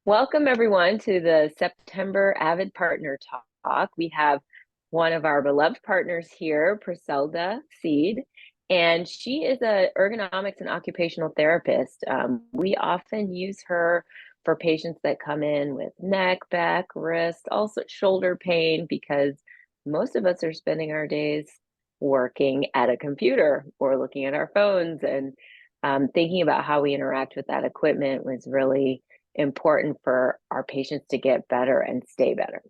Welcome everyone to the September Avid Partner Talk. We have one of our beloved partners here, Priscilla Seed, and she is an ergonomics and occupational therapist. We often use her for patients that come in with neck, back, wrist, also shoulder pain, because most of us are spending our days working at a computer or looking at our phones, and thinking about how we interact with that equipment was really important for our patients to get better and stay better.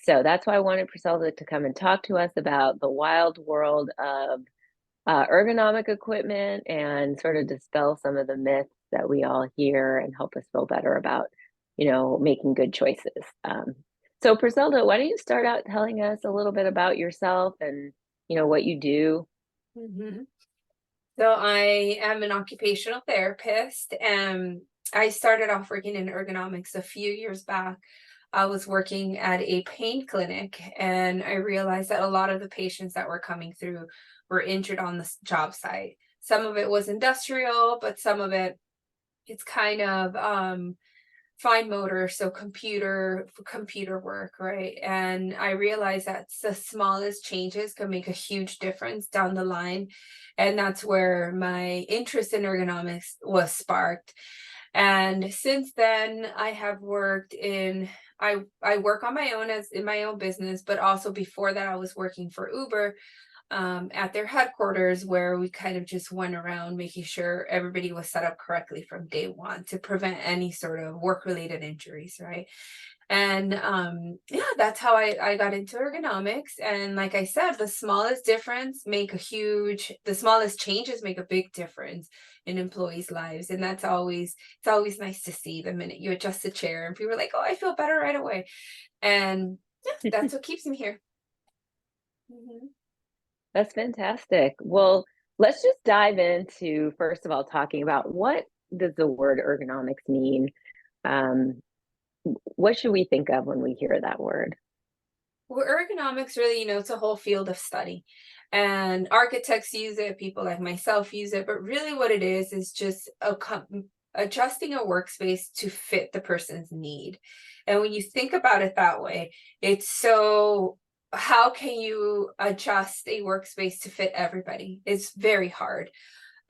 So that's why I wanted Priscilla to come and talk to us about the wild world of ergonomic equipment and sort of dispel some of the myths that we all hear and help us feel better about, making good choices. So Priscilla, why don't you start out telling us a little bit about yourself and, what you do? hmm So I am an occupational therapist, and I started off working in ergonomics a few years back. I was working at a pain clinic, and I realized that a lot of the patients that were coming through were injured on the job site. Some of it was industrial, but some of it's kind of fine motor, so computer work, right? And I realized that the smallest changes can make a huge difference down the line, and that's where my interest in ergonomics was sparked. And since then I have worked in I work on my own as in my own business, but also before that I was working for Uber, at their headquarters, where we kind of just went around making sure everybody was set up correctly from day one to prevent any sort of work related injuries, right? And yeah, that's how I got into ergonomics. And like I said, the smallest changes make a big difference in employees' lives. And it's always nice to see the minute you adjust the chair and people are like, oh, I feel better right away. And yeah, that's what keeps me here. Mhm. That's fantastic. Well, let's just dive into, first of all, talking about what does the word ergonomics mean? Um, what should we think of when we hear that word? Well, ergonomics really, it's a whole field of study. And architects use it, people like myself use it, but really what it is just adjusting a workspace to fit the person's need. And when you think about it that way, it's so how can you adjust a workspace to fit everybody? It's very hard.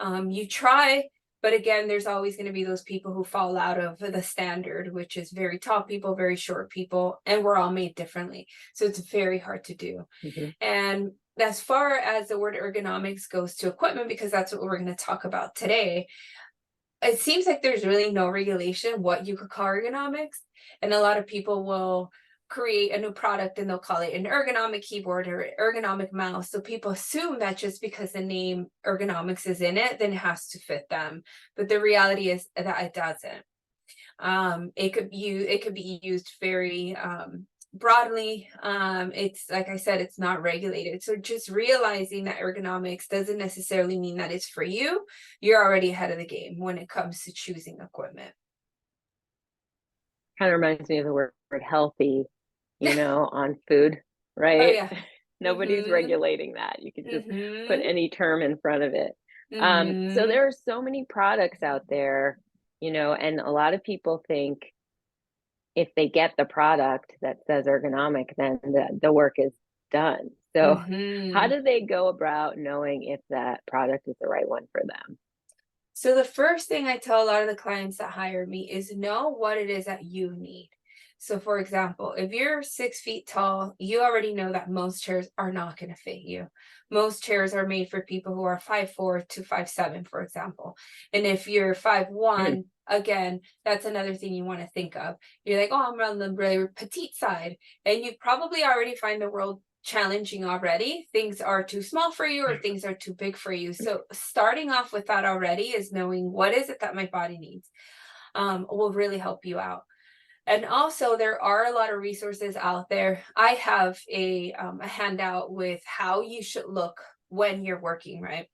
You try, but again, there's always going to be those people who fall out of the standard, which is very tall people, very short people, and we're all made differently. So it's very hard to do. Mhm. And as far as the word ergonomics goes to equipment, because that's what we're going to talk about today, it seems like there's really no regulation what you could call ergonomics. And a lot of people will create a new product and they'll call it an ergonomic keyboard or ergonomic mouse. So people assume that just because the name ergonomics is in it, then it has to fit them. But the reality is that it doesn't. It could be used very broadly. It's like I said, it's not regulated. So just realizing that ergonomics doesn't necessarily mean that it's for you. You're already ahead of the game when it comes to choosing equipment. Kind of reminds me of the word healthy, on food, Oh right? yeah. Nobody's Mhm. regulating that. You could just put Mhm. any term in front of it. So Mhm. there are so many products out there, and a lot of people think if they get the product that says ergonomic, then the work is done. So how Mhm. do they go about knowing if that product is the right one for them? So the first thing I tell a lot of the clients that hire me is know what it is that you need. So for example, if you're 6 feet tall, you already know that most chairs are not going to fit you. Most chairs are made for people who are 5'4" to 5'7", for example. And if you're 5'1", again, that's another thing you want to think of. You're like, oh, I'm on the really petite side. And you probably already find the world challenging already. Things are too small for you or things are too big for you. So starting off with that already is knowing what is it that my body needs, will really help you out. And also there are a lot of resources out there. I have a handout with how you should look when you're working, right?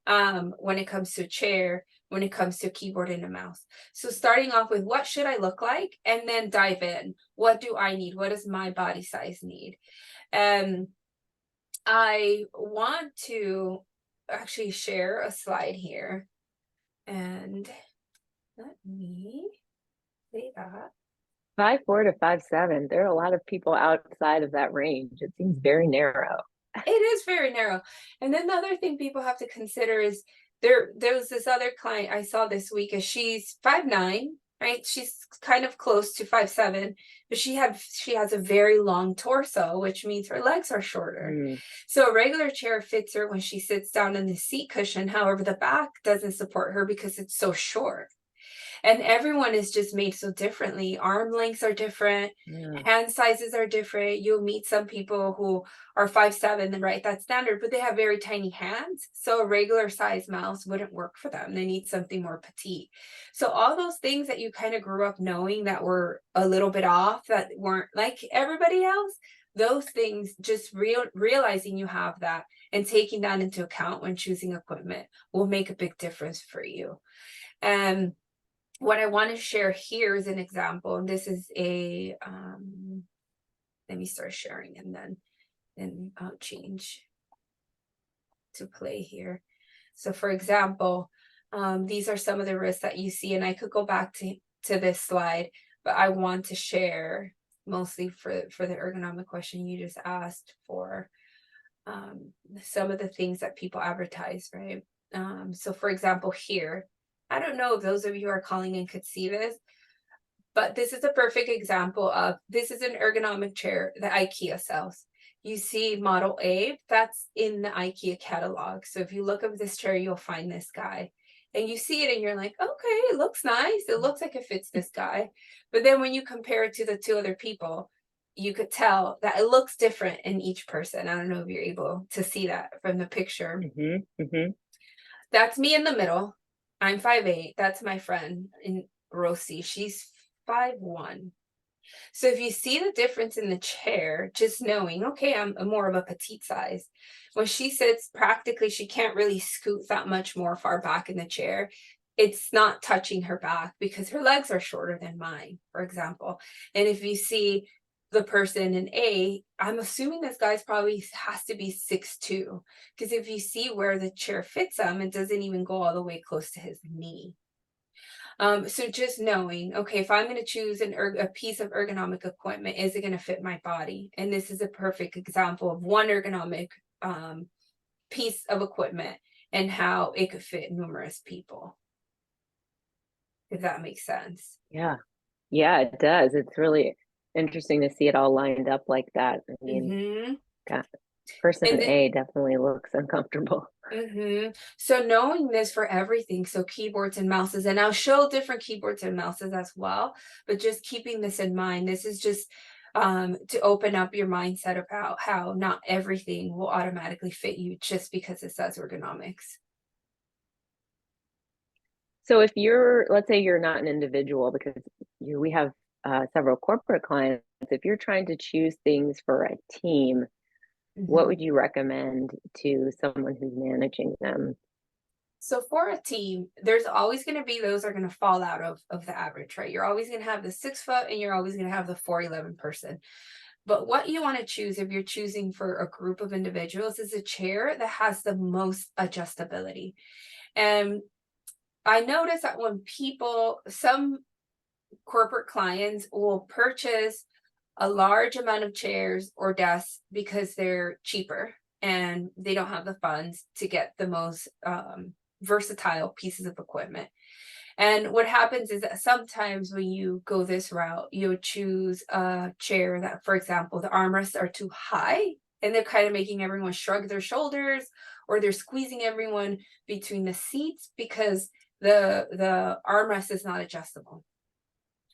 When it comes to a chair, when it comes to a keyboard and a mouse. So starting off with what should I look like, and then dive in. What do I need? What does my body size need? And I want to actually share a slide here, and let me say that. 5'4" to 5'7". There are a lot of people outside of that range. It seems very narrow. It is very narrow. And then the other thing people have to consider is there was this other client I saw this week, is she's 5'9", right? She's kind of close to 5'7", but she has a very long torso, which means her legs are shorter. Mm, So a regular chair fits her when she sits down in the seat cushion. However, the back doesn't support her because it's so short. And everyone is just made so differently. Arm lengths are different, yeah. hand sizes are different. You'll meet some people who are 5'7", right? That's standard, but they have very tiny hands. So a regular size mouse wouldn't work for them. They need something more petite. So all those things that you kind of grew up knowing that were a little bit off, that weren't like everybody else, those things, just realizing you have that and taking that into account when choosing equipment will make a big difference for you. And what I want to share here is an example, and this is a let me start sharing, and then I'll change to play here. So for example, these are some of the risks that you see, and I could go back to this slide, but I want to share mostly for the ergonomic question you just asked for, some of the things that people advertise, right? So for example, here, I don't know if those of you who are calling in could see this, but this is a perfect example of, this is an ergonomic chair that IKEA sells. You see model A, that's in the IKEA catalog. So if you look up this chair, you'll find this guy. And you see it and you're like, okay, it looks nice. It looks like it fits this guy. But then when you compare it to the two other people, you could tell that it looks different in each person. I don't know if you're able to see that from the picture. That's me in the middle. I'm 5'8". That's my friend in row C. She's 5'1". So if you see the difference in the chair, just knowing, okay, I'm more of a petite size. When she sits, practically she can't really scoot that much more far back in the chair. It's not touching her back because her legs are shorter than mine, for example. And if you see the person in A, I'm assuming this guy's probably has to be 6'2", because if you see where the chair fits him, it doesn't even go all the way close to his knee. So just knowing, okay, if I'm going to choose a piece of ergonomic equipment, is it going to fit my body? And this is a perfect example of one ergonomic piece of equipment and how it could fit numerous people, if that makes sense. Yeah. Yeah, it does. It's really interesting to see it all lined up like that. I mean, Mm-hmm. God, person And then, A definitely looks uncomfortable. so knowing this for everything, so keyboards and mouses, and I'll show different keyboards and mouses as well, but just keeping this in mind, this is just to open up your mindset about how not everything will automatically fit you just because it says ergonomics. So if you're, let's say you're not an individual, because we have several corporate clients, if you're trying to choose things for a team, what Mhm. would you recommend to someone who's managing them? So for a team, there's always going to be those are going to fall out of the average, right? You're always going to have the 6 foot and you're always going to have the 4'11" person. But what you want to choose if you're choosing for a group of individuals is a chair that has the most adjustability. And I notice that when some corporate clients will purchase a large amount of chairs or desks because they're cheaper and they don't have the funds to get the most versatile pieces of equipment. And what happens is that sometimes when you go this route, you'll choose a chair that, for example, the armrests are too high and they're kind of making everyone shrug their shoulders, or they're squeezing everyone between the seats because the armrest is not adjustable,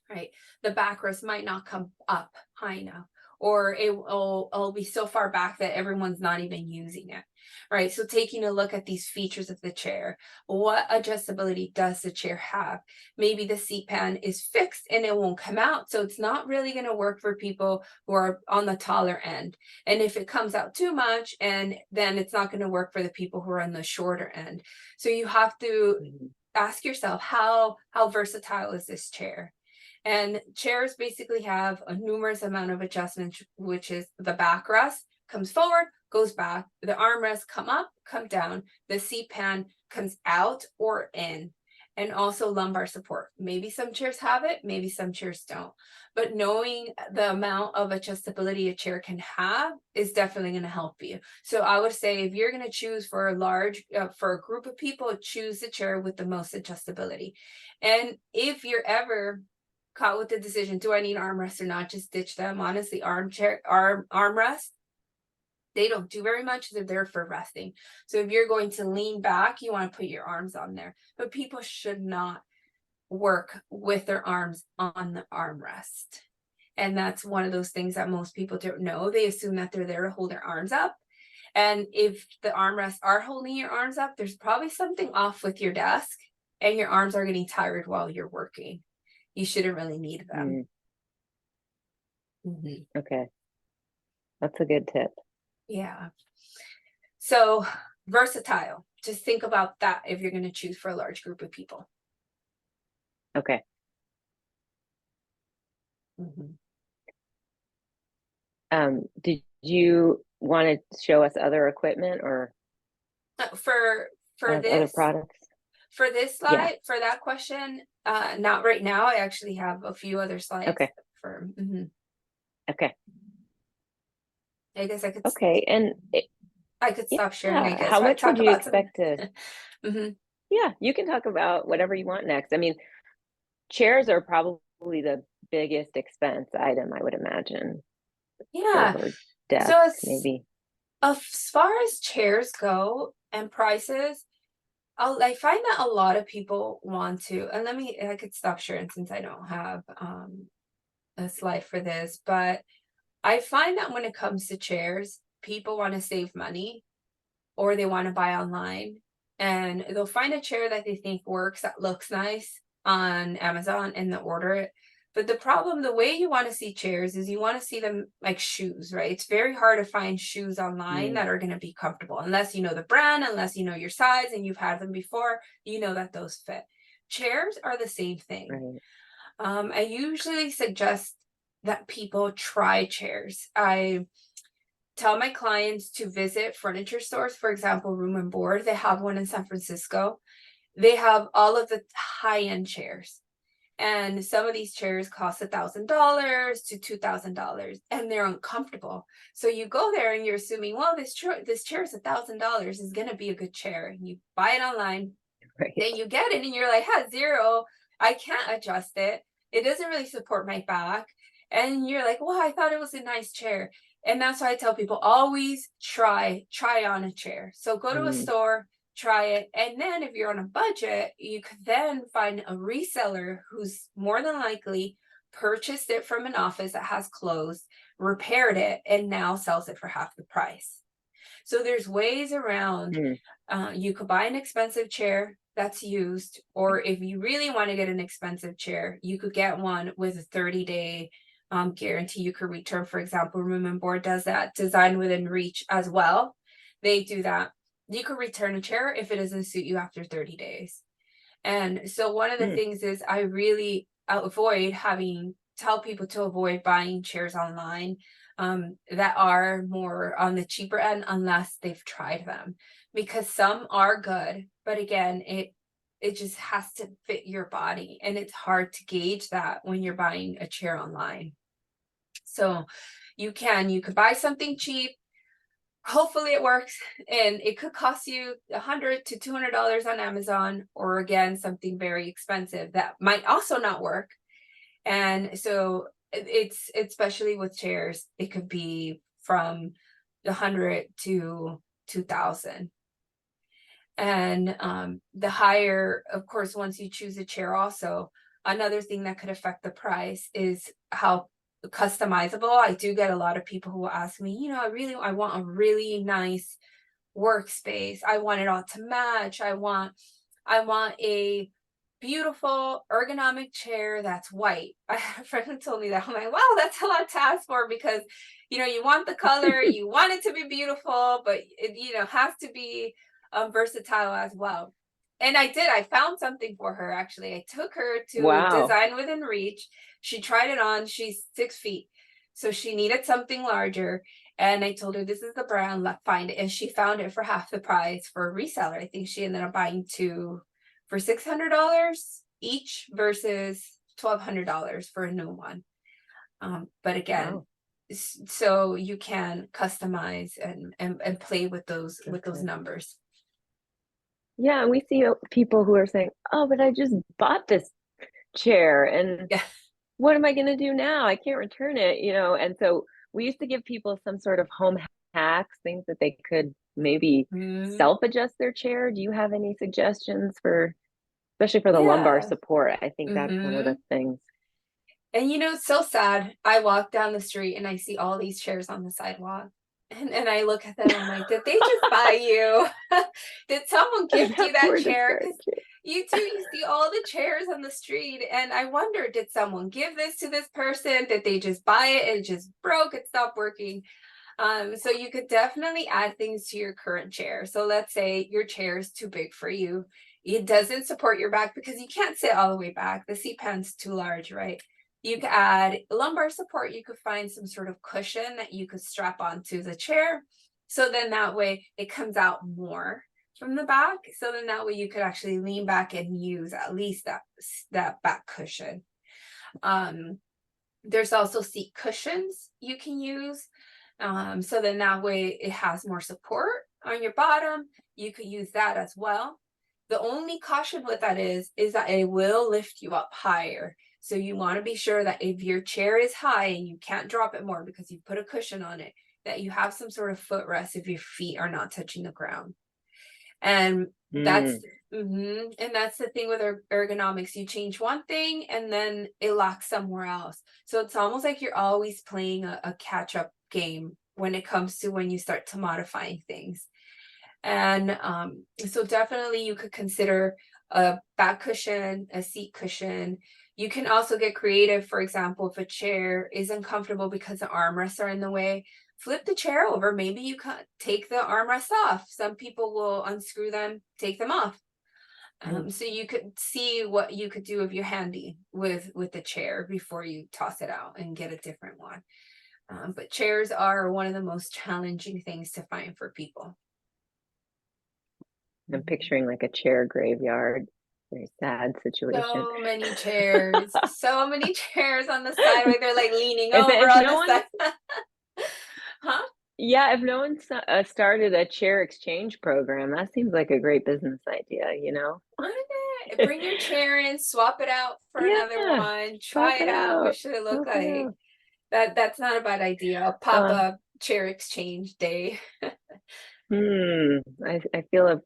right? The backrest might not come up high enough, or it'll be so far back that everyone's not even using it, right? So taking a look at these features of the chair, what adjustability does the chair have? Maybe the seat pan is fixed and it won't come out, so it's not really going to work for people who are on the taller end. And if it comes out too much, and then it's not going to work for the people who are on the shorter end. So you have to ask yourself, how versatile is this chair? And chairs basically have a numerous amount of adjustments, which is the backrest comes forward, goes back, the armrests come up, come down, the seat pan comes out or in. and also lumbar support. Maybe some chairs have it, maybe some chairs don't. But knowing the amount of adjustability a chair can have is definitely going to help you. So I would say if you're going to choose for for a group of people, choose the chair with the most adjustability. And if you're ever caught with the decision, do I need armrests or not, just ditch them. Honestly, armrest, they don't do very much. They're there for resting. So if you're going to lean back, you want to put your arms on there. But people should not work with their arms on the armrest. And that's one of those things that most people don't know. They assume that they're there to hold their arms up. And if the armrests are holding your arms up, there's probably something off with your desk and your arms are getting tired while you're working. You shouldn't really need them. Okay. That's a good tip. Yeah. So versatile. Just think about that if you're going to choose for a large group of people. Okay. Did you want to show us other equipment or for this other products? For this slide, for that question, not right now. I actually have a few other slides. Okay. Okay. I guess I could. Okay, and I could stop sharing. I guess. How much would you expect to? Yeah, you can talk about whatever you want next. I mean, chairs are probably the biggest expense item, I would imagine. Yeah. Desk, so maybe. As far as chairs go and prices, I find that a lot of people want to, and I could stop sharing since I don't have a slide for this, but I find that when it comes to chairs, people want to save money or they want to buy online, and they'll find a chair that they think works, that looks nice on Amazon, and they'll order it. But the way you want to see chairs is you want to see them like shoes, right? It's very hard to find shoes online that are going to be comfortable unless you know the brand, unless you know your size and you've had them before, you know that those fit. Chairs are the same thing. Right. I usually suggest that people try chairs. I tell my clients to visit furniture stores, for example, Room and Board. They have one in San Francisco. They have all of the high-end chairs. And some of these chairs cost $1,000 to $2,000 and they're uncomfortable. So you go there and you're assuming, well, this chair is $1,000, is going to be a good chair. And you buy it online, right. Then you get it and you're like, zero, I can't adjust it. It doesn't really support my back. And you're like, well, I thought it was a nice chair. And that's why I tell people, always try on a chair. So go to a store, try it. And then if you're on a budget, you could then find a reseller who's more than likely purchased it from an office that has closed, repaired it, and now sells it for half the price. So there's ways around. You could buy an expensive chair that's used, or if you really want to get an expensive chair, you could get one with a 30-day guarantee you could return. For example, Room and Board does that. Design Within Reach as well. They do that. You could return a chair if it doesn't suit you after 30 days. And so one of the things is I really tell people to avoid buying chairs online that are more on the cheaper end unless they've tried them, because some are good, but again, it just has to fit your body, and it's hard to gauge that when you're buying a chair online. So you could buy something cheap. Hopefully it works, and it could cost you $100 to $200 on Amazon, or again, something very expensive that might also not work. And so it's, especially with chairs, it could be from $100 to $2,000. And the higher, of course, once you choose a chair, also another thing that could affect the price is how customizable. I do get a lot of people who will ask me, I want a really nice workspace. I want it all to match. I want a beautiful ergonomic chair that's white. I had a friend who told me that. I'm like, wow, that's a lot to ask for, because you want the color, you want it to be beautiful, but it has to be versatile as well. And I found something for her. Actually, I took her to Design Within Reach. She tried it on. She's 6 feet, so she needed something larger. And I told her, this is the brand, let's find it. And she found it for half the price for a reseller. I think she ended up buying two for $600 each versus $1,200 for a new one. But again, Wow. so you can customize and play with those Okay. numbers. Yeah, and we see people who are saying, "Oh, but I just bought this chair, and Yeah. what am I going to do now? I can't return it," you know. And so we used to give people some sort of home hacks, things that they could maybe Mhm. self-adjust their chair. Do you have any suggestions for, especially for the lumbar Yeah. support? I think that's one of the Mhm. things. And it's so sad. I walk down the street and I see all these chairs on the sidewalk. And I look at them, I'm like, did they just buy you? Did someone gift That you that poor chair? discarded Because chair. you see all the chairs on the street. And I wonder, did someone give this to this person? Did they just buy it and it just broke? It stopped working. So you could definitely add things to your current chair. So let's say your chair is too big for you. It doesn't support your back because you can't sit all the way back. The seat pan's too large, right? You could add lumbar support. You could find some sort of cushion that you could strap onto the chair. So then that way it comes out more from the back. So then that way you could actually lean back and use at least that back cushion. Um, there's also seat cushions you can use. So then that way it has more support on your bottom. You could use that as well. The only caution with that is that it will lift you up higher. So you want to be sure that if your chair is high and you can't drop it more because you put a cushion on it, that you have some sort of footrest if your feet are not touching the ground. And that's Mm, and that's the thing with ergonomics. You change one thing and then it lacks somewhere else. So it's almost like you're always playing a catch-up game when it comes to when you start to modifying things. And so definitely you could consider a back cushion, a seat cushion. You can also get creative. For example, if a chair is uncomfortable because the armrests are in the way, flip the chair over. Maybe you can take the armrest off. Some people will unscrew them, take them off. mm. So you could see what you could do if you're handy with the chair before you toss it out and get a different one. But chairs are one of the most challenging things to find for people. I'm Mhm. picturing like a chair graveyard. Very sad situation. So many chairs, so many chairs on the sidewalk. They're like leaning If over if on no the one, side. Huh? yeah, if no one started a chair exchange program, that seems like a great business idea, you know? Wouldn't it? Bring your chair in, swap it out for another Yeah, one, swap try it it out. What out, should it look swap it like? out. That's not a bad idea. A Uh, pop-up chair exchange day. I feel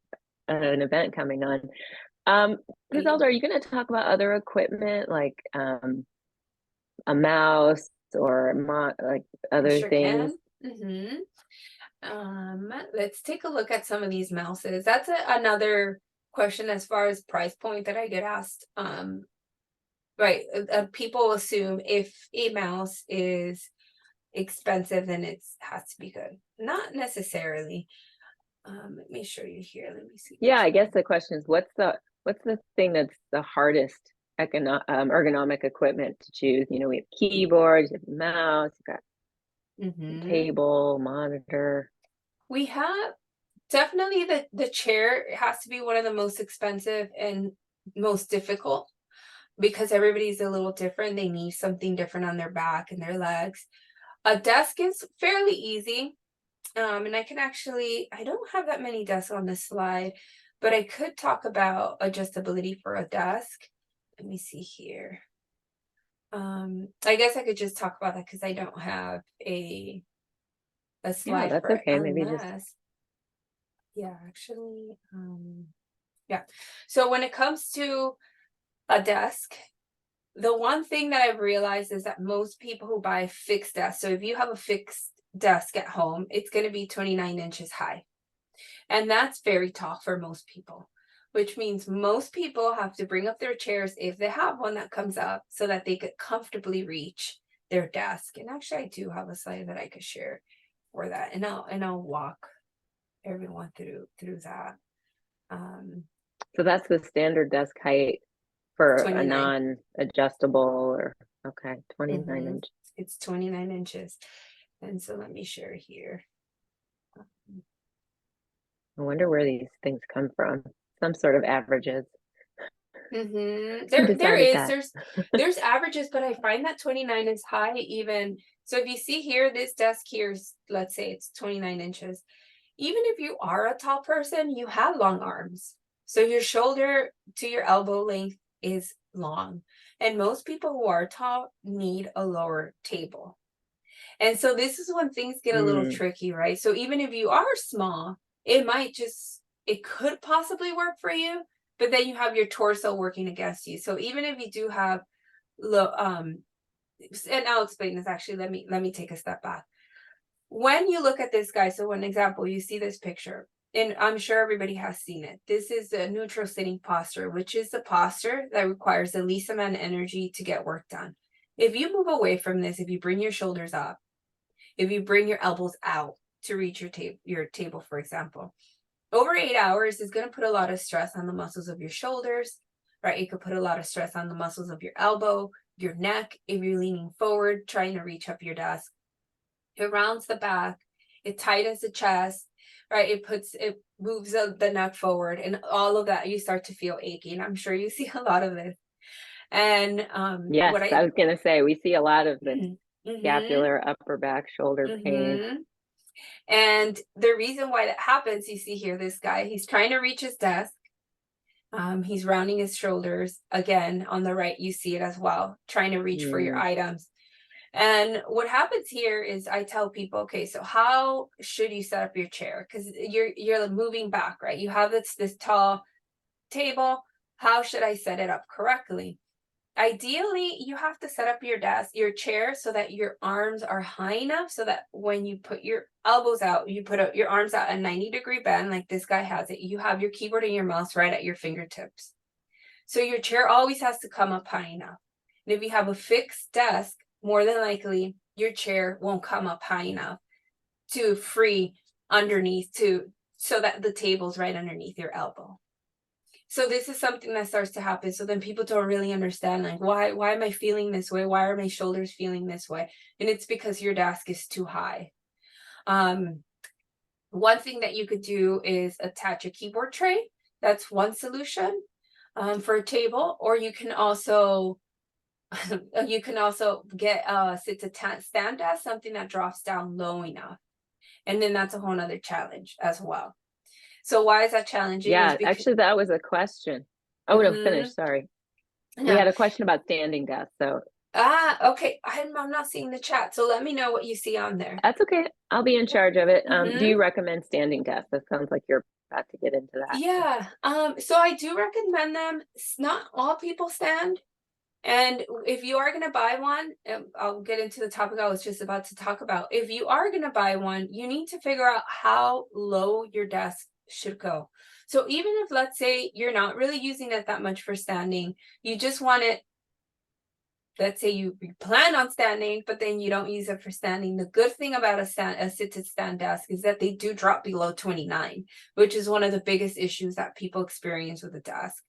an event coming on. Um, Griselda, are you going to talk about other equipment like a mouse or like I other sure things? can. Let's take a look at some of these mouses. That's another question as far as price point that I get asked. Right. People assume if a mouse is expensive, then it has to be good. Not necessarily. Let me show you here. Let me see Yeah, which I guess one. the question is what's the thing that's the hardest ergonomic equipment to choose? You know, we have keyboards, you have mouse, you got Hmm. table, monitor. We have definitely the chair has to be one of the most expensive and most difficult because everybody's a little different. They need something different on their back and their legs. A desk is fairly easy. And I don't have that many desks on this slide, but I could talk about adjustability for a desk. Let me see here. I guess I could just talk about that because I don't have a Yeah, slide that's for it okay. Maybe just unless, yeah, actually, yeah. So when it comes to a desk, the one thing that I've realized is that most people who buy fixed desks, so if you have a fixed desk at home, it's going to be 29 inches high. And that's very tall for most people, which means most people have to bring up their chairs if they have one that comes up so that they could comfortably reach their desk. And actually, I do have a slide that I could share for that, and I'll walk everyone through that. Um, so that's the standard desk height for a 29. non-adjustable or okay, 29 Mm-hmm. inch. It's 29 inches. And so let me share here. I wonder where these things come from. Some sort of averages. There decided is that. there's averages, but I find that 29 is high even. So if you see here, this desk here is, let's say it's 29 inches. Even if you are a tall person, you have long arms. So your shoulder to your elbow length is long. And most people who are tall need a lower table. And so this is when things get a little Mm, tricky, right? So even if you are small, it could possibly work for you, but then you have your torso working against you. So even if you do have low, and I'll explain this actually. Let me take a step back. When you look at this guy, so one example, you see this picture, and I'm sure everybody has seen it. This is a neutral sitting posture, which is the posture that requires the least amount of energy to get work done. If you move away from this, if you bring your shoulders up, if you bring your elbows out to reach your table, for example, over 8 hours is going to put a lot of stress on the muscles of your shoulders, right? It could put a lot of stress on the muscles of your elbow, your neck, if you're leaning forward, trying to reach up your desk. It rounds the back, it tightens the chest, right? It moves the neck forward, and all of that, you start to feel achy. And I'm sure you see a lot of this. And yes, what I I was going to say, we see a lot of the mm-hmm, scapular, upper back, shoulder pain. mm-hmm. And the reason why that happens, you see here, this guy, he's trying to reach his desk. He's rounding his shoulders. Again, on the right, you see it as well, trying to reach for your Mm, items. And what happens here is I tell people, okay, so how should you set up your chair? Because you're moving back, right? You have this tall table. How should I set it up correctly? Ideally, you have to set up your chair, so that your arms are high enough so that when you put your elbows out, you put your arms out a 90-degree bend, like this guy has it. You have your keyboard and your mouse right at your fingertips. So your chair always has to come up high enough. And if you have a fixed desk, more than likely your chair won't come up high enough to free underneath so that the table's right underneath your elbow. So this is something that starts to happen. So then people don't really understand, like, why am I feeling this way? Why are my shoulders feeling this way? And it's because your desk is too high. One thing that you could do is attach a keyboard tray. That's one solution for a table. Or you can also get sit to stand desk, something that drops down low enough. And then that's a whole nother challenge as well. So why is that challenging? Is yeah, because actually, that was a question. Oh, no, finish. Sorry. We yeah. had a question about standing desk, so Okay. I'm not seeing the chat, so let me know what you see on there. that's okay. I'll be in charge of it. Do Mm-hmm. you recommend standing desk? That sounds like you're about to get into that. Yeah. So I do recommend them. Not all people stand. And if you are going to buy one, I'll get into the topic I was just about to talk about. If you are going to buy one, you need to figure out how low your desk should go. So even if, let's say, you're not really using it that much for standing, you just want it, let's say you plan on standing, but then you don't use it for standing. The good thing about a sit-to-stand desk is that they do drop below 29, which is one of the biggest issues that people experience with a desk.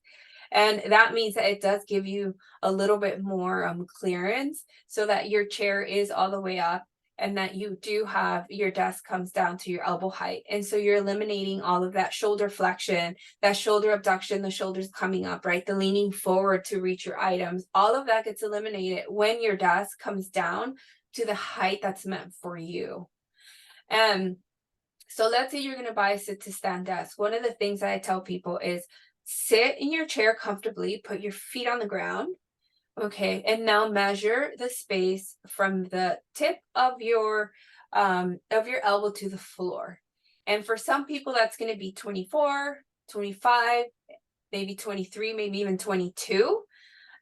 And that means that it does give you a little bit more clearance, so that your chair is all the way up, and that you do have your desk comes down to your elbow height. And so you're eliminating all of that shoulder flexion, that shoulder abduction, the shoulders coming up, right? The leaning forward to reach your items. All of that gets eliminated when your desk comes down to the height that's meant for you. And so let's say you're going to buy a sit to stand desk. One of the things that I tell people is sit in your chair comfortably, put your feet on the ground. Okay, and now measure the space from the tip of your elbow to the floor. And for some people, that's going to be 24, 25, maybe 23, maybe even 22.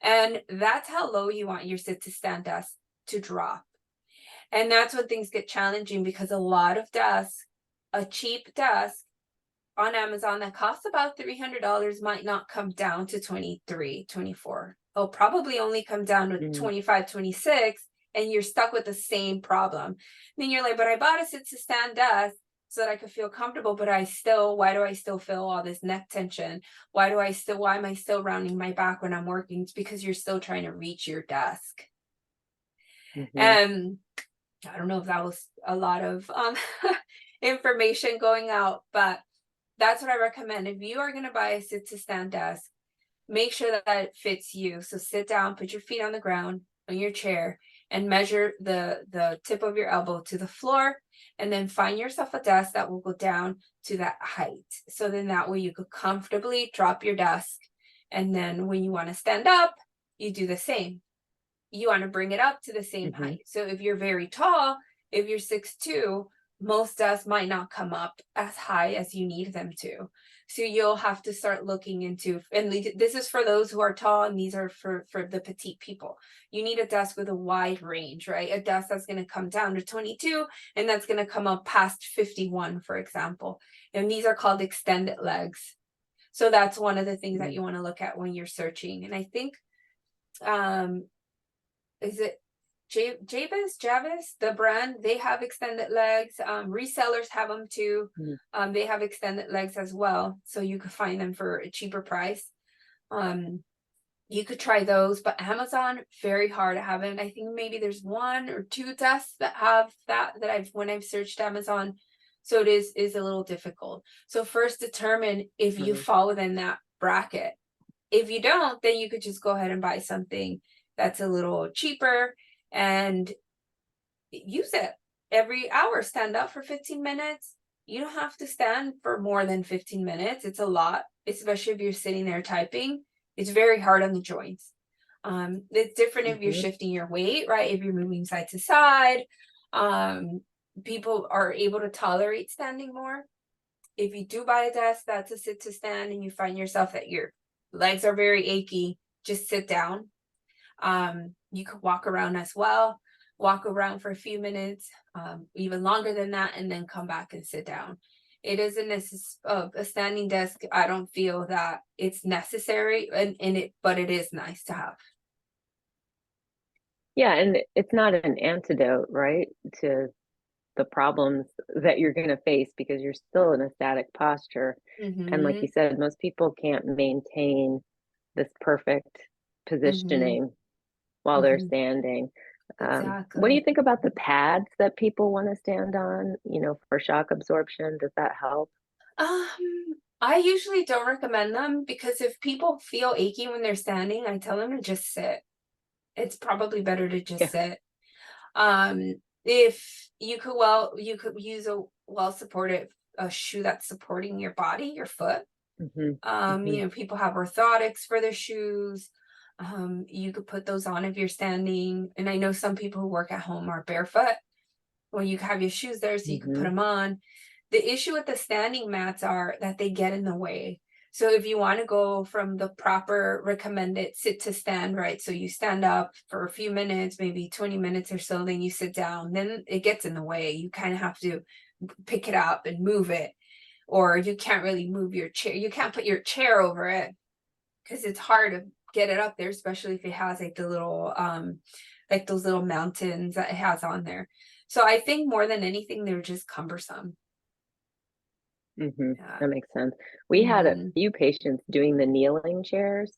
And that's how low you want your sit to stand desk to drop. And that's when things get challenging, because a lot of desks, a cheap desk on Amazon that costs about $300 might not come down to 23, 24. It'll probably only come down to 25, 26, and you're stuck with the same problem. Then you're like, but I bought a sit to stand desk so that I could feel comfortable, but why do I still feel all this neck tension? Why am I still rounding my back when I'm working? It's because you're still trying to reach your desk. And I don't know if that was a lot of information going out, but that's what I recommend. If you are going to buy a sit to stand desk, make sure that it fits you. So sit down, put your feet on the ground on your chair, and measure the tip of your elbow to the floor, and then find yourself a desk that will go down to that height. So then that way you could comfortably drop your desk. And then when you want to stand up, you do the same. You want to bring it up to the same Mm-hmm. height. So if you're very tall, if you're 6'2", most desks might not come up as high as you need them to. So you'll have to start looking into, and this is for those who are tall, and these are for the petite people. You need a desk with a wide range, right? A desk that's going to come down to 22 and that's going to come up past 51, for example. And these are called extended legs. So that's one of the things that you want to look at when you're searching. And I think, is it Javis, the brand, they have extended legs. Resellers have them too. Mm-hmm. They have extended legs as well, so you could find them for a cheaper price. You could try those, but Amazon, very hard. I haven't, I think maybe there's 1 or 2 desks that have that when I've searched Amazon. So it is a little difficult. So first determine if you fall within that bracket. If you don't, then you could just go ahead and buy something that's a little cheaper and use it every hour. Stand up for 15 minutes. You don't have to stand for more than 15 minutes. It's a lot, especially if you're sitting there typing. It's very hard on the joints. It's different if you're shifting your weight, right? If you're moving side to side. People are able to tolerate standing more. If you do buy a desk that's a sit to stand and you find yourself that your legs are very achy, just sit down. You could walk around as well, walk around for a few minutes, even longer than that, and then come back and sit down. It isn't a standing desk. I don't feel that it's necessary, but it is nice to have. Yeah, and it's not an antidote, right, to the problems that you're going to face because you're still in a static posture. And like you said, most people can't maintain this perfect positioning while they're standing. What do you Exactly. think about the pads that people want to stand on, for shock absorption? Does that help? I usually don't recommend them because if people feel achy when they're standing, I tell them to just sit. It's probably better to just Yeah. sit. If you could use a well supported a shoe that's supporting your body, your foot. Hmm. Hmm. People have orthotics for their shoes. You could put those on if you're standing. And I know some people who work at home are barefoot. Well, you have your shoes there, so you can put Hmm. them on. The issue with the standing mats are that they get in the way. So if you want to go from the proper recommended sit to stand, right? So you stand up for a few minutes, maybe 20 minutes or so, then you sit down, then it gets in the way. You kind of have to pick it up and move it, or you can't really move your chair. You can't put your chair over it because it's hard to get it up there, especially if it has like the little like those little mountains that it has on there. So I think more than anything, they're just cumbersome. Hmm. Yeah. That makes sense. We had a Mhm. few patients doing the kneeling chairs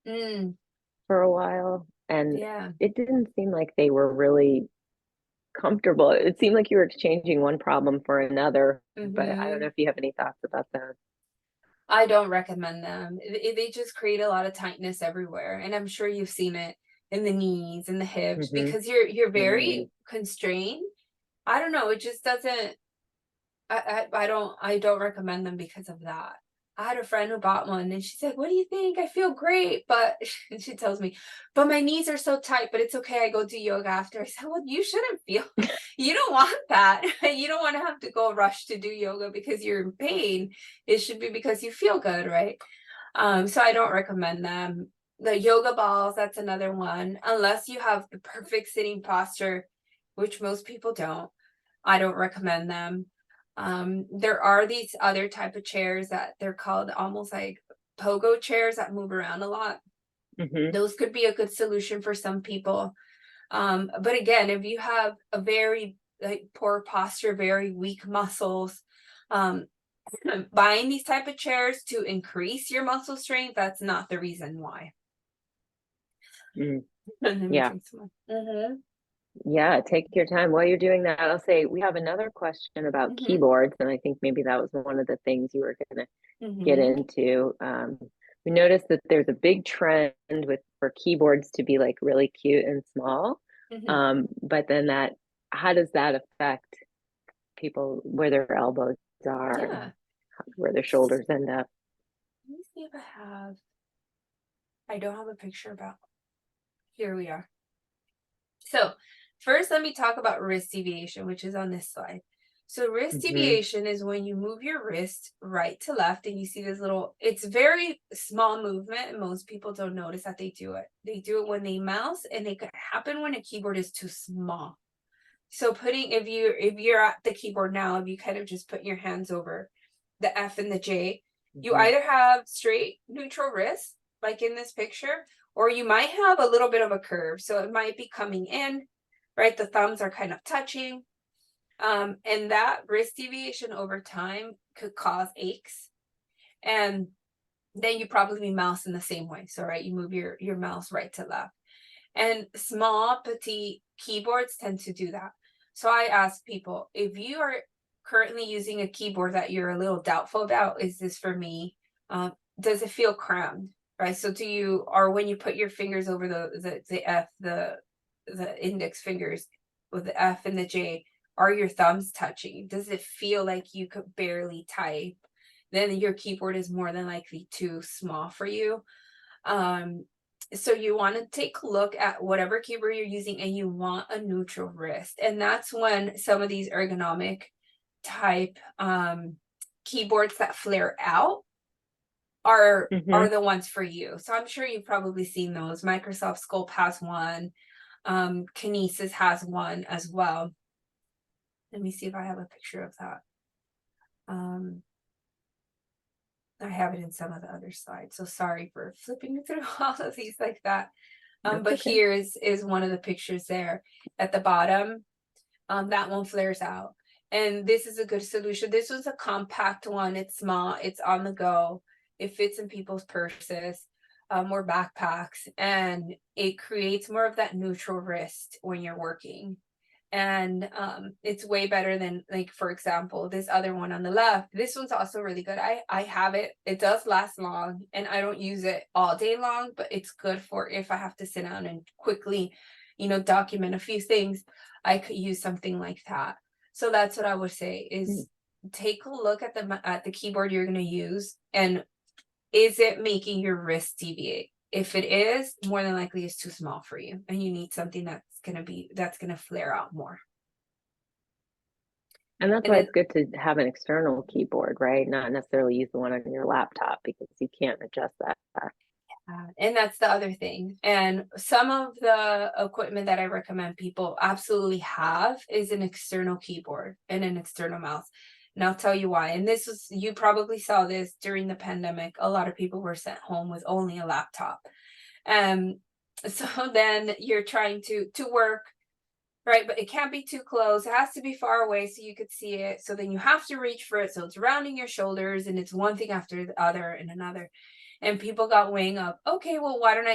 Mm, for a while, and yeah. it didn't seem like they were really comfortable. It seemed like you were exchanging one problem for another, but I don't know Mhm. if you have any thoughts about that. I don't recommend them. They just create a lot of tightness everywhere, and I'm sure you've seen it in the knees and the hips Hmm. because you're Hmm. very constrained. I don't know. It just doesn't. I don't recommend them because of that. I had a friend who bought one and she's like, "What do you think? I feel great." But she tells me, "But my knees are so tight, but it's okay. I go do yoga after." I said, "Well, you shouldn't feel you don't want that. You don't want to have to go rush to do yoga because you're in pain. It should be because you feel good, right?" So I don't recommend them. The yoga balls, that's another one. Unless you have the perfect sitting posture, which most people don't. I don't recommend them. There are these other type of chairs that they're called almost like pogo chairs that move around a lot. Hmm. Those could be a good solution for some people. But again, if you have a very like poor posture, very weak muscles, um, buying these type of chairs to increase your muscle strength, that's not the reason why. Mm. Let me Yeah. drink some more. Mm-hmm. Yeah, take your time. While you're doing that, I'll say we have another question about Mm-hmm. keyboards, and I think maybe that was one of the things you were going to get Mm-hmm. into. we noticed that there's a big trend with for keyboards to be like really cute and small. Mhm. But then how does that affect people where their elbows are and Yeah. where their shoulders end up? Let me see if I don't have a picture about. Here we are. So first, let me talk about wrist deviation, which is on this slide. So wrist Hmm. deviation is when you move your wrist right to left and you see this little, it's very small movement and most people don't notice that they do it. They do it when they mouse and it could happen when a keyboard is too small. So if you're at the keyboard now, if you kind of just put your hands over the F and the J, you Hmm. either have straight neutral wrist, like in this picture, or you might have a little bit of a curve. So it might be coming in, right? The thumbs are kind of touching. And that wrist deviation over time could cause aches. And then you probably mouse in the same way. So right, you move your mouse right to left. And small, petite keyboards tend to do that. So I ask people, if you are currently using a keyboard that you're a little doubtful about, is this for me? Does it feel crammed? Right. So do you, or when you put your fingers over the F, the index fingers with the F and the J, are your thumbs touching? Does it feel like you could barely type? Then your keyboard is more than likely too small for you. Um, so you want to take a look at whatever keyboard you're using and you want a neutral wrist. And that's when some of these ergonomic type keyboards that flare out are Hmm. the ones for you. So I'm sure you've probably seen those. Microsoft Sculpt has one. Kinesis has one as well. Let me see if I have a picture of that. Um, I have it in some of the other slides. So sorry for flipping through all of these like that. That's But okay. here is one of the pictures there at the bottom. That one flares out. And this is a good solution. This was a compact one. It's small, it's on the go. It fits in people's purses or backpacks, and it creates more of that neutral wrist when you're working. And it's way better than, like, for example, this other one on the left. This one's also really good. I have it. It does last long and I don't use it all day long, but it's good for if I have to sit down and quickly, document a few things. I could use something like that. So that's what I would say Mm. is take a look at the keyboard you're going to use, and is it making your wrist deviate? If it is, more than likely it's too small for you and you need something that's going to flare out more. And that's And why then it's good to have an external keyboard, right? Not necessarily use the one on your laptop because you can't adjust that. and that's the other thing. And some of the equipment that I recommend people absolutely have is an external keyboard and an external mouse. And I'll tell you why. And you probably saw this during the pandemic. A lot of people were sent home with only a laptop. Um, so then you're trying to work, right? But it can't be too close. It has to be far away so you could see it. So then you have to reach for it. So it's rounding your shoulders and it's one thing after the other and another. And people got weighing up, okay, well, why don't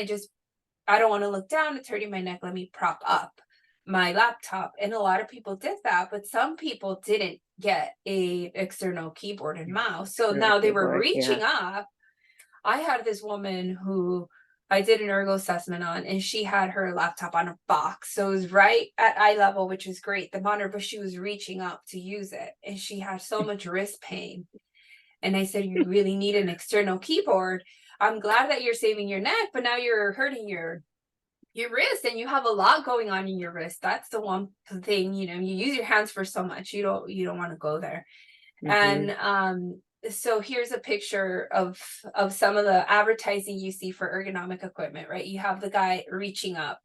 I don't want to look down, it's hurting my neck. Let me prop up my laptop. And a lot of people did that, but some people didn't get a external keyboard and mouse. So External now they were keyboard, yeah. reaching up. I had this woman who I did an ergo assessment on, and she had her laptop on a box. So it was right at eye level, which is great, the monitor, but she was reaching up to use it. And she had so much wrist pain. And I said, you really need an external keyboard. I'm glad that you're saving your neck, but now you're hurting your wrist and you have a lot going on in your wrist. That's the one thing, you use your hands for so much. You don't want to go there. Hmm. And so here's a picture of some of the advertising you see for ergonomic equipment, right? You have the guy reaching up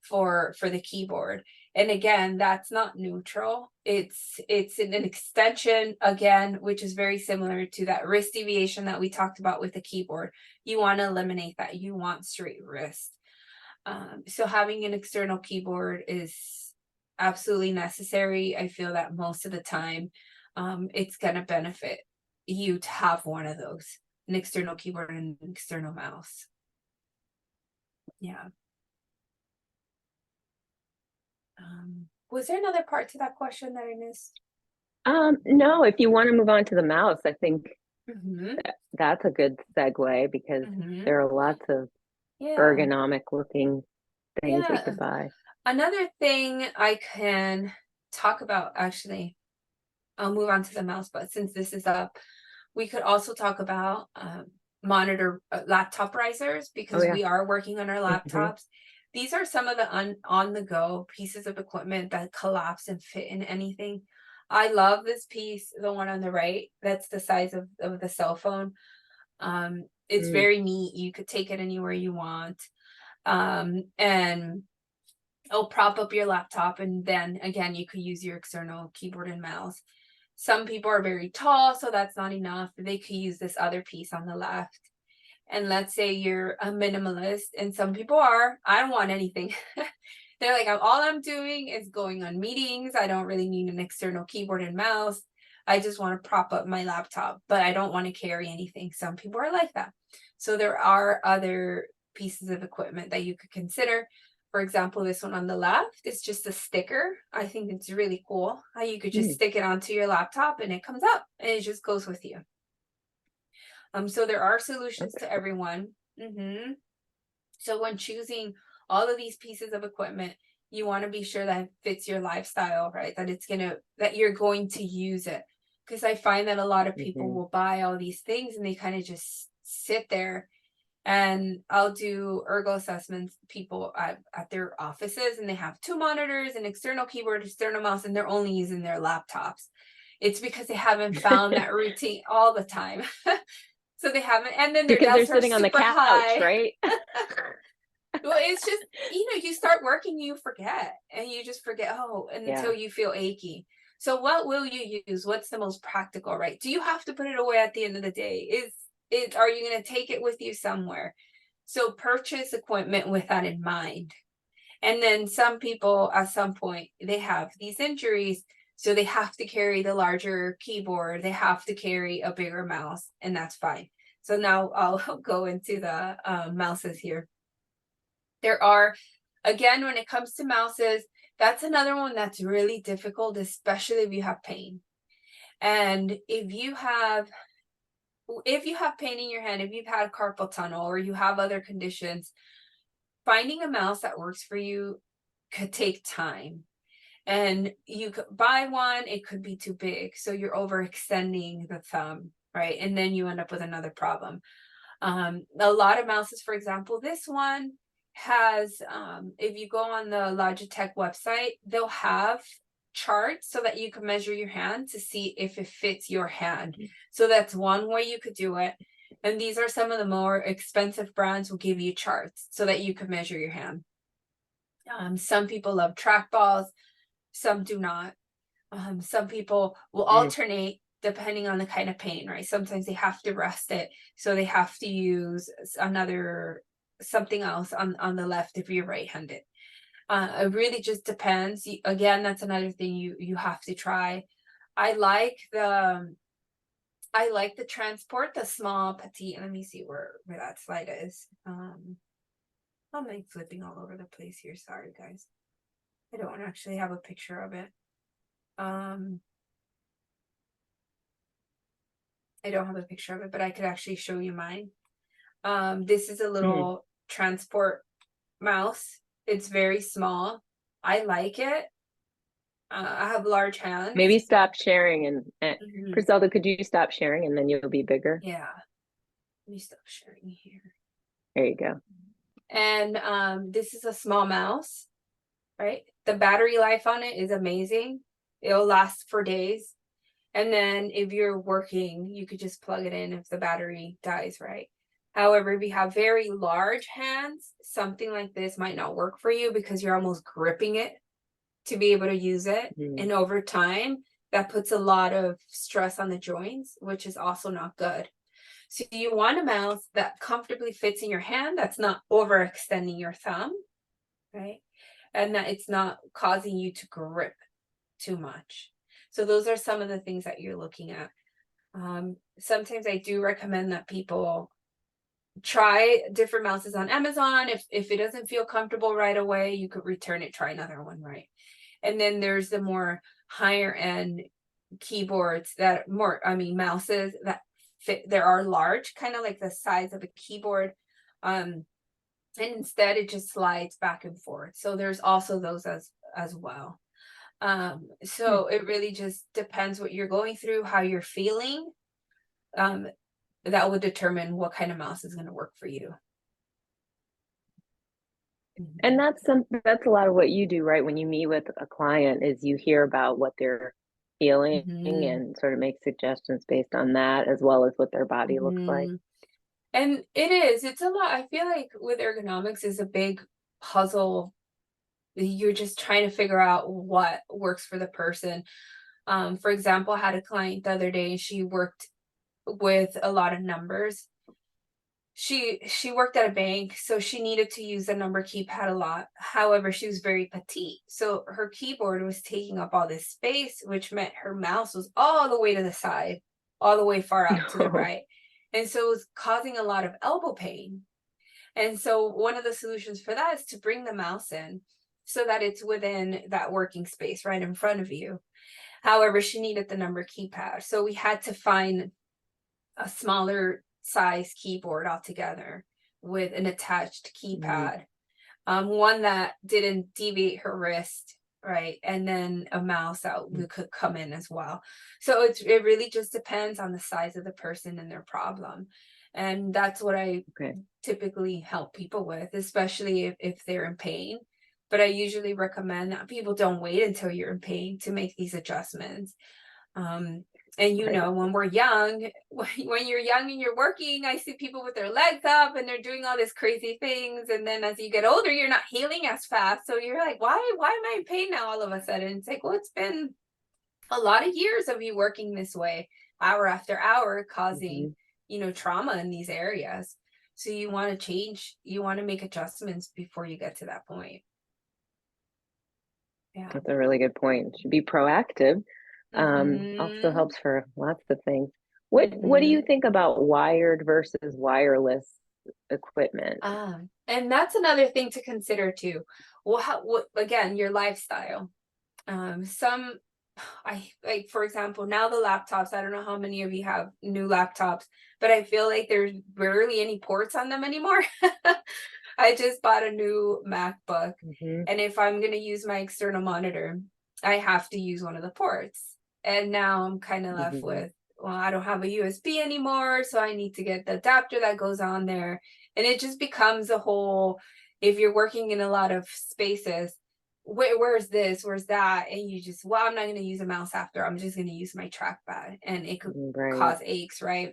for the keyboard, and again, that's not neutral. It's an extension, again, which is very similar to that wrist deviation that we talked about with the keyboard. You want to eliminate that. You want straight wrist. So having an external keyboard is absolutely necessary. I feel that most of the time, it's going to benefit you to have one of those, an external keyboard and an external mouse. Yeah. Was there another part to that question that I missed? No, if you want to move on to the mouse, I think Mhm. That's a good segue because Mhm. there are lots of Yeah. ergonomic looking things that you Yeah. could buy. Another thing I can talk about, actually, I'll move on to the mouse, but since this is up, we could also talk about monitor laptop risers, Oh because yeah. we are working on our Hmm. laptops. These are some of the on the go pieces of equipment that collapse and fit in anything. I love this piece, the one on the right. That's the size of the cell phone. It's Mm, very neat. You could take it anywhere you want. And it'll prop up your laptop, and then again you could use your external keyboard and mouse. Some people are very tall, so that's not enough. They could use this other piece on the left. And let's say you're a minimalist, and some people are, I don't want anything. They're like, all I'm doing is going on meetings. I don't really need an external keyboard and mouse. I just want to prop up my laptop, but I don't want to carry anything. Some people are like that. So there are other pieces of equipment that you could consider. For example, this one on the left is just a sticker. I think it's really cool how you could just mm, stick it onto your laptop and it comes up and it just goes with you. So there are solutions to okay. everyone. So when choosing all of these pieces of equipment, you want to be sure that it fits your lifestyle, right? That you're going to use it. Because I find that a lot of people Hmm. will buy all these things and they kind of just sit there. And I'll do ergo assessments, people at their offices, and they have two monitors, an external keyboard, external mouse, and they're only using their laptops. It's because they haven't found that routine all the time. So they haven't, and then their Because they're desks are sitting on the super couch, high. right? Well, it's just, you start working, you forget, and you just forget, oh, Yeah. until you feel achy. So what will you use? What's the most practical, right? Do you have to put it away at the end of the day? Are you going to take it with you somewhere? So purchase equipment with that in mind. And then some people at some point they have these injuries, so they have to carry the larger keyboard, they have to carry a bigger mouse, and that's fine. So now I'll go into the mouses here. There are, again, when it comes to mouses, that's another one that's really difficult, especially if you have pain. And if you have pain in your hand, if you've had carpal tunnel or you have other conditions, finding a mouse that works for you could take time. And you could buy one, it could be too big. So you're overextending the thumb, right? And then you end up with another problem. A lot of mouses, for example, this one has, if you go on the Logitech website, they'll have charts so that you can measure your hand to see if it fits your hand. So that's one way you could do it. And these are some of the more expensive brands will give you charts so that you can measure your hand. Some people love trackballs, some do not. Some people will Mm. alternate depending on the kind of pain, right? Sometimes they have to rest it, so they have to use another something else on the left if you're right-handed. It really just depends. Again, that's another thing you have to try. I like the I like the transport, the small petite. Let me see where that slide is. I'm like flipping all over the place here. Sorry, guys. I don't actually have a picture of it. Um, I don't have a picture of it, but I could actually show you mine. This is a Mm. little transport mouse. It's very small. I like it. I have large Maybe hands. stop sharing and Mhm. Griselda, could you stop sharing and then you'll be bigger? Yeah. Let me stop sharing here. There you go. And this is a small mouse, right? The battery life on it is amazing. It'll last for days. And then if you're working, you could just plug it in if the battery dies, right? However, if you have very large hands, something like this might not work for you because you're almost gripping it to be able to use it. Mm. And over time, that puts a lot of stress on the joints, which is also not good. So you want a mouse that comfortably fits in your hand, that's not overextending your thumb, right? And that it's not causing you to grip too much. So those are some of the things that you're looking at. Sometimes I do recommend that people try different mouses on Amazon. If it doesn't feel comfortable right away, you could return it, try another one, right? And then there's the more higher end keyboards that more, I mean, mouses that fit, there are large, kind of like the size of a keyboard. And instead it just slides back and forth. So there's also those as well. Hmm. So it really just depends what you're going through, how you're feeling. Um, that would determine what kind of mouse is going to work for you. And Mhm. that's a lot of what you do, right? When you meet with a client, is you hear about what they're feeling Mhm. and sort of make suggestions based on that, as well as what their body looks like. Mhm. And it's a lot. I feel like with ergonomics is a big puzzle. You're just trying to figure out what works for the person. For example, I had a client the other day, she worked with a lot of numbers. She worked at a bank, so she needed to use the number keypad a lot. However, she was very petite, so her keyboard was taking up all this space, which meant her mouse was all the way to the side, all the way far out to the No. right. And so it was causing a lot of elbow pain. And so one of the solutions for that is to bring the mouse in so that it's within that working space right in front of you. However, she needed the number keypad. So we had to find a smaller size keyboard altogether with an attached Mm, keypad, one that didn't deviate her wrist, right? And then a mouse that mm, could come in as well. So it really just depends on the size of the person and their problem. And that's what I okay. typically help people with, especially if they're in pain. But I usually recommend that people don't wait until you're in pain to make these adjustments. Um, and Right. when we're young, when you're young and you're working, I see people with their legs up and they're doing all these crazy things. And then as you get older, you're not healing as fast. So you're like, why am I in pain now all of a sudden? It's like, well, it's been a lot of years of you working this way, hour after hour, causing, Mhm. trauma in these areas. So you want to change, you want to make adjustments before you get to that point. Yeah. That's a really good point. Should be proactive. Also Mhm. helps for lots of things. What do you Mhm. think about wired versus wireless equipment? And that's another thing to consider too. Well, what again, your lifestyle. Some I like, for example, now the laptops, I don't know how many of you have new laptops, but I feel like there's barely any ports on them anymore. I just bought a new MacBook, Mhm, and if I'm going to use my external monitor, I have to use one of the ports. And now I'm kind of left mhm, with, well, I don't have a USB anymore, so I need to get the adapter that goes on there. And it just becomes a whole, if you're working in a lot of spaces, where's this, where's that, and you just, well, I'm not going to use a mouse after, I'm just going to use my trackpad, and it could right. cause aches, right?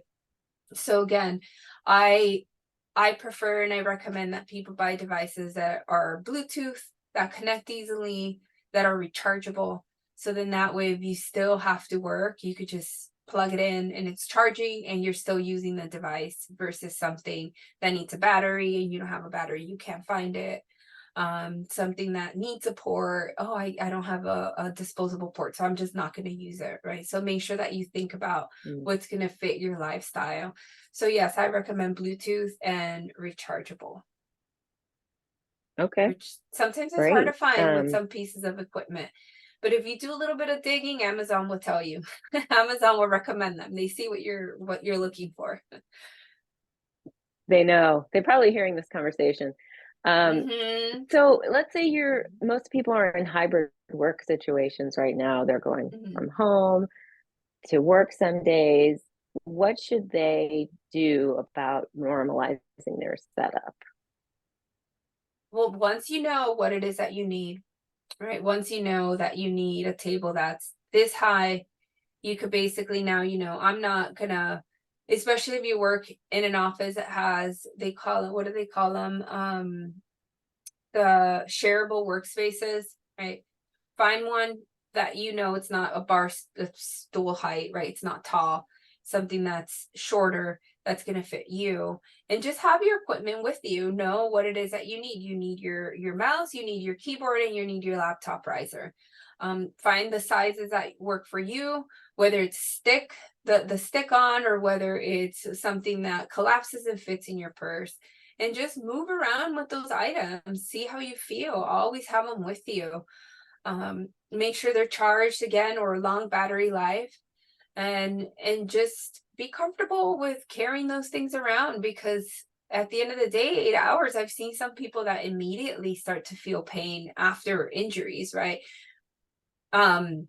So again, i I prefer and I recommend that people buy devices that are Bluetooth, that connect easily, that are rechargeable. So then that way, if you still have to work, you could just plug it in and it's charging and you're still using the device versus something that needs a battery and you don't have a battery, you can't find it. Something that needs a port. Oh, I don't have a disposable port, so I'm just not going to use it, right? So make sure that you think about Mm, what's going to fit your lifestyle. So yes, I recommend Bluetooth and rechargeable, okay, which sometimes is hard to great. find with some pieces of equipment. But if you do a little bit of digging, Amazon will tell you. Amazon will recommend them. They see what you're looking for. They know. They're probably hearing this conversation. Um, Mhm. so let's say most people are in hybrid work situations right now. They're going Mhm. from home to work some days. What should they do about normalizing their setup? Well, once you know what it is that you need, right? Once you know that you need a table that's this high, you could basically now, I'm not gonna, especially if you work in an office that has, they call it, what do they call them? The shareable workspaces, right? Find one that it's not a stool height, right? It's not tall, something that's shorter that's going to fit you, and just have your equipment with you. Know what it is that you need. You need your mouse, you need your keyboard, and you need your laptop riser. Find the sizes that work for you, whether it's the stick on, or whether it's something that collapses and fits in your purse, and just move around with those items. See how you feel. Always have them with you. Make sure they're charged again, or long battery life, and just be comfortable with carrying those things around, because at the end of the day, 8 hours, I've seen some people that immediately start to feel pain after injuries, right? Um,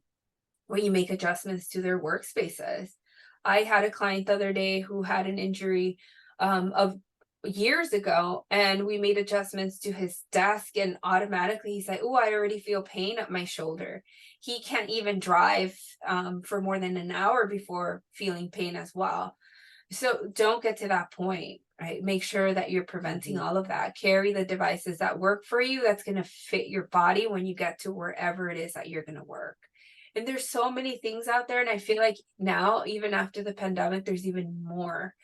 when you make adjustments to their workspaces. I had a client the other day who had an injury of years ago, and we made adjustments to his desk, and automatically he's like, oh, I already feel pain up my shoulder. He can't even drive for more than an hour before feeling pain as well. So don't get to that point, right? Make sure that you're preventing Mhm. all of that. Carry the devices that work for you, that's going to fit your body when you get to wherever it is that you're going to work. And there's so many things out there. And I feel like now, even after the pandemic, there's even more.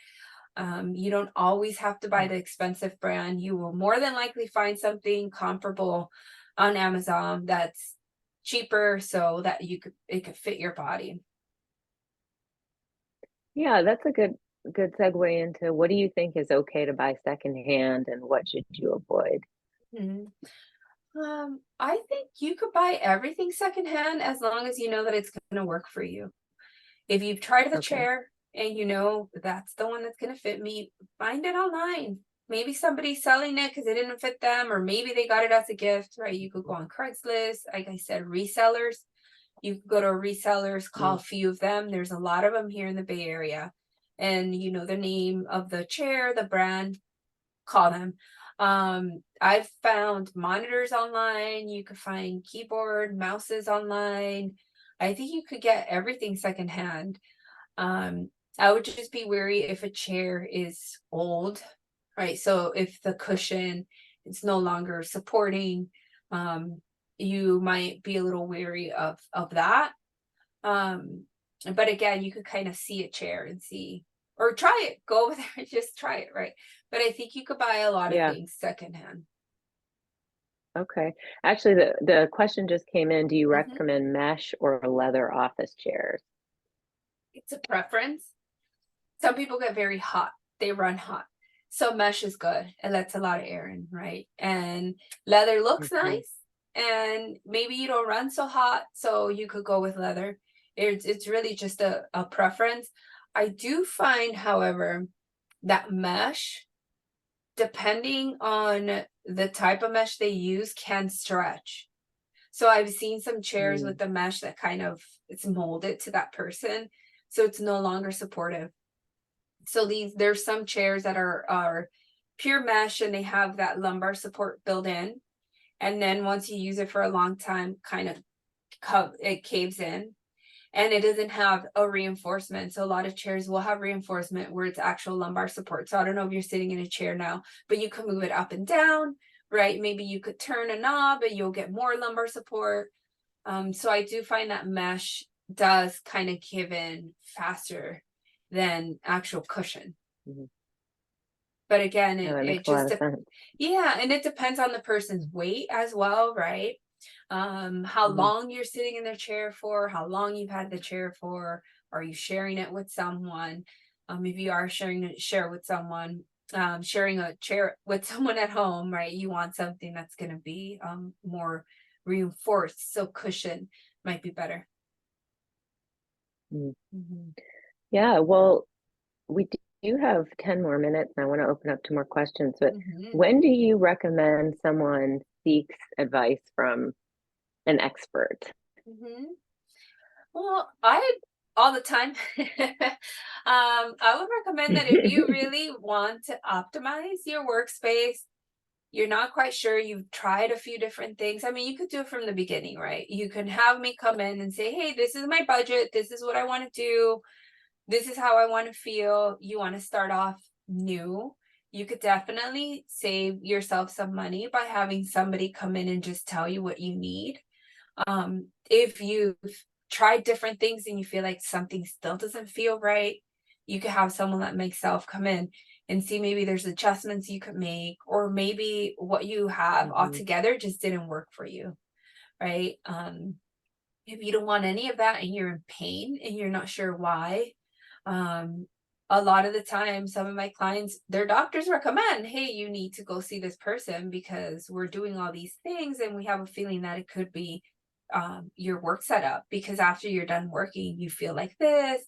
You don't always have to buy Yeah. the expensive brand. You will more than likely find something comparable on Amazon that's cheaper, so that it could fit your body. Yeah, that's a good segue into what do you think is okay to buy secondhand and what should you avoid? Mhm. I think you could buy everything secondhand as long as you know that it's going to work for you. If you've tried the Okay. chair and you know that's the one that's going to fit me, find it online. Maybe somebody's selling it because it didn't fit them, or maybe they got it as a gift, right? You could go on Craigslist, like I said, resellers. You could go to resellers, call Mm. a few of them. There's a lot of them here in the Bay Area. And you know the name of the chair, the brand, call them. I've found monitors online. You could find keyboard, mouses online. I think you could get everything secondhand. Um, I would just be wary if a chair is old, right? So if the cushion is no longer supporting, um, you might be a little wary of that. Um, but again, you could kind of see a chair and see, or try it. Go over there and just try it, right? But I think you could buy a lot of Yeah. things secondhand. Okay. Actually, the question just came in. Do you Mhm. recommend mesh or leather office chairs? It's a preference. Some people get very hot. They run hot. So mesh is good. It lets a lot of air in, right? And leather looks Mhm. nice. And maybe you don't run so hot, so you could go with leather. It's really just a preference. I do find, however, that mesh, depending on the type of mesh they use, can stretch. So I've seen some chairs with Mm. the mesh that kind of it's molded to that person, so it's no longer supportive. So there's some chairs that are pure mesh, and they have that lumbar support built in. And then once you use it for a long time, kind of it caves in, and it doesn't have a reinforcement. So a lot of chairs will have reinforcement where it's actual lumbar support. So I don't know if you're sitting in a chair now, but you can move it up and down, right? Maybe you could turn a knob and you'll get more lumbar support. So I do find that mesh does kind of give in faster than actual cushion. Mhm. But again, Yeah, it, that makes it a lot just of sense. yeah, and it depends on the person's weight as well, right? How Mhm. long you're sitting in their chair for, how long you've had the chair for, are you sharing it with someone? If you are share with someone, sharing a chair with someone at home, right? You want something that's going to be more reinforced, so cushion might be better. Mm. Mhm. Yeah, well, we do have 10 more minutes, and I want to open up to more questions, but Mhm. when do you recommend someone seeks advice from an expert? Mhm. Well, I all the time. I would recommend that if you really want to optimize your workspace, you're not quite sure, you've tried a few different things. I mean, you could do it from the beginning, right? You can have me come in and say, hey, this is my budget. This is what I want to do. This is how I want to feel. You want to start off new. You could definitely save yourself some money by having somebody come in and just tell you what you need. If you've tried different things and you feel like something still doesn't feel right, you could have someone that makes self come in and see maybe there's adjustments you could make, or maybe what you have Mhm. altogether just didn't work for you, right? If you don't want any of that and you're in pain and you're not sure why, um, a lot of the time, some of my clients, their doctors recommend, hey, you need to go see this person because we're doing all these things and we have a feeling that it could be your work setup, because after you're done working, you feel like this.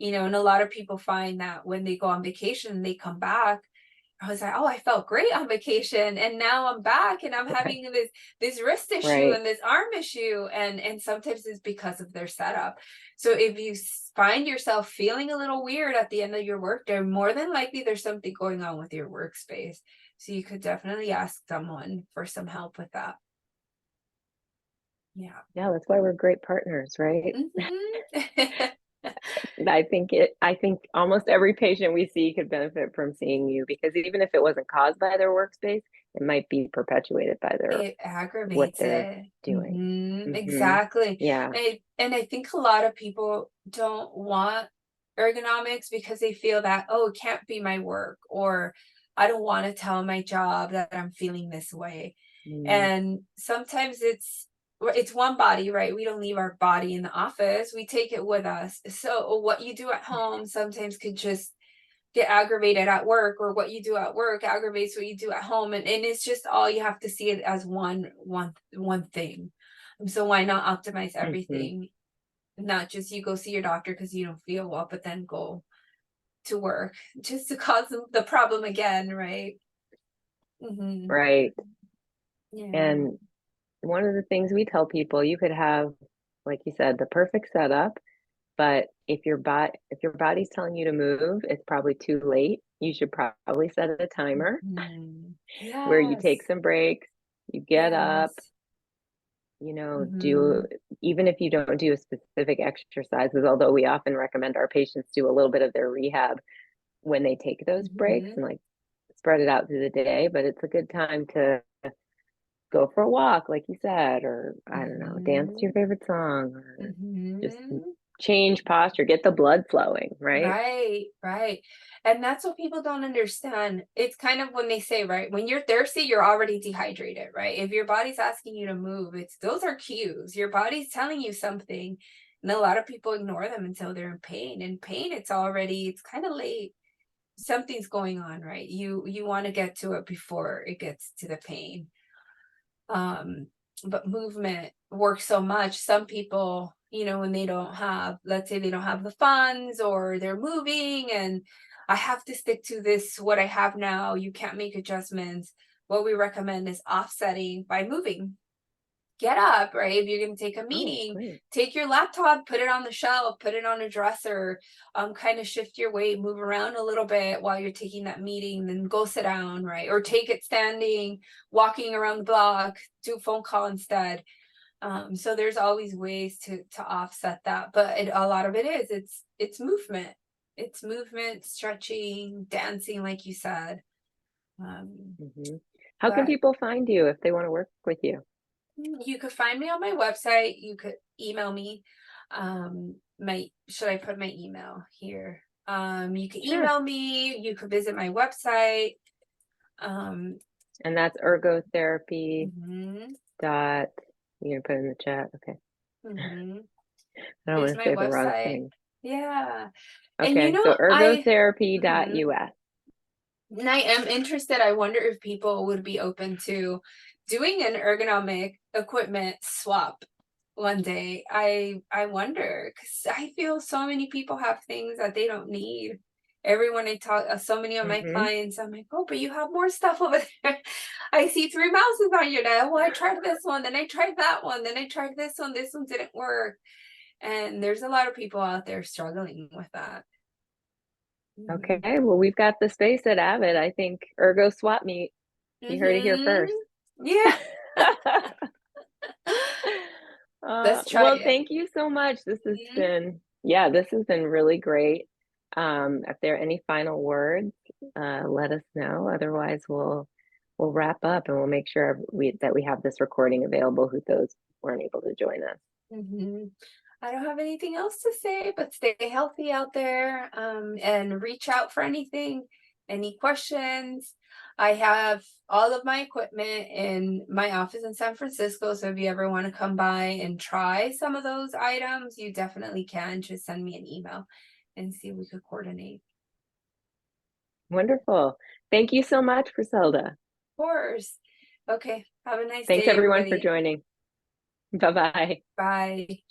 And a lot of people find that when they go on vacation, they come back. I was like, oh, I felt great on vacation, and now I'm back, and I'm Right. having this wrist issue Right. and this arm issue, and sometimes it's because of their setup. So if you find yourself feeling a little weird at the end of your workday, more than likely there's something going on with your workspace. So you could definitely ask someone for some help with that. Yeah. Yeah, that's why we're great partners, right? Hmm. I think almost every patient we see could benefit from seeing you, because even if it wasn't caused by their workspace, it might be perpetuated by their It what aggravates they're it. doing. Hmm. Exactly. Yeah. And I think a lot of people don't want ergonomics because they feel that, oh, it can't be my work, or I don't want to tell my job that I'm feeling this way. Mm, And sometimes it's one body, right? We don't leave our body in the office. We take it with us. So what you do at home sometimes could just get aggravated at work, or what you do at work aggravates what you do at home, and it's just all, you have to see it as one thing. So why not optimize mhm. everything, not just you go see your doctor because you don't feel well, but then go to work just to cause the problem again, right? Hmm. Right. Yeah. And one of the things we tell people, you could have, like you said, the perfect setup, but if your body's telling you to move, it's probably too late. You should probably set a timer where you take Yes. some breaks, you get up, Yes. do, Hmm. even if you don't do specific exercises, although we often recommend our patients do a little bit of their rehab when they take those breaks Hmm. and like spread it out through the day. But it's a good time to go for a walk, like you said, or I don't know, dance to Hmm. your favorite song, or just Hmm. change posture, get the blood flowing, right? Right, right. And that's what people don't understand. It's kind of when they say, right, when you're thirsty, you're already dehydrated, right? If your body's asking you to move, it's those are cues. Your body's telling you something. And a lot of people ignore them until they're in pain. In pain, it's kind of late. Something's going on, right? You want to get to it before it gets to the pain. um but movement works so much. Some people, when they don't have, let's say they don't have the funds, or they're moving, and I have to stick to this what I have now, you can't make adjustments. What we recommend is offsetting by moving. Get up, right? If you're going to take a Oh, meeting, great. take your laptop, put it on the shelf, put it on a dresser, kind of shift your weight, move around a little bit while you're taking that meeting, then go sit down, right? Or take it standing, walking around the block, do a phone call instead. So there's always ways to offset that, but a lot of it is it's movement. It's movement, stretching, dancing, like you said. Um, Hmm. How can but people find you if they want to work with you? You could find me on my website. You could email me. My Should I put my email here? You can Sure. email me. You could visit my website. Um, And that's ergotherapy mhm, dot, you're gonna put in the chat. Okay. mhm. I don't It's want to my say the wrong website. thing. Yeah, and Okay. So ergotherapy dot mhm, us. and I am interested. I wonder if people would be open to doing an ergonomic equipment swap one day. I wonder, because I feel so many people have things that they don't need. Everyone I talk, so many of my Hmm. clients, I'm like, oh, but you have more stuff over there. I see three mouses on your desk. Well, I tried this one, then I tried that one, then I tried this one. This one didn't work. And there's a lot of people out there struggling with that. Okay. Hmm. Well, we've got the space at Avid. I think Ergo Swap Meet. You heard it here Hmm. first. Yeah. Let's try Well, it. thank you so much. Mhm. Yeah, this has been really great. If there are any final words, let us know. Otherwise, we'll wrap up and we'll make sure that we have this recording available who those weren't able to join us. Mhm. I don't have anything else to say, but stay healthy out there, and reach out for anything, any questions. I have all of my equipment in my office in San Francisco. So if you ever want to come by and try some of those items, you definitely can. Just send me an email and see if we could coordinate. Wonderful. Thank you so much, Griselda. Of course. Okay. Have a nice Thanks day, everyone for everybody. joining. Bye bye. Bye.